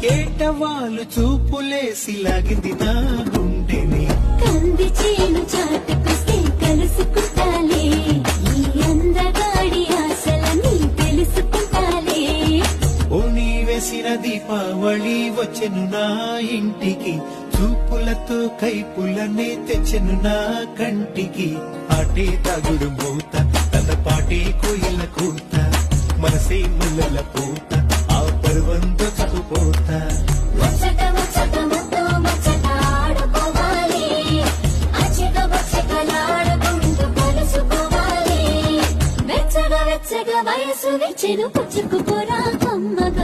ఏటవాళ్ళు చూపులేసి లాగింది నా గుండెని కంది చేను చాటుకొస్తే కలుసుకుంటాలే ఈ అందగాడి ఆశలని తెలుసుకుంటాలే ఓ నీ వేసిన దీపావళి వచ్చెను నా ఇంటికి చూపులతో కైపులనే తెచ్చెను నా కంటికి ఆటే తాగుడు మూత తన పాటే కోయిల కూత మనసే ముల్లల పూత ఆ పర్వంతో చదువుపోత ముచ్చట ముచ్చట ముద్దు ముచ్చట ఆడుకోవాలి అచ్చట ముచ్చటలాడుకుంటూ కలుసుకోవాలి వెచ్చగా వెచ్చగా వయసు వెచ్చెను పుచ్చుకుపోరా కమ్మగా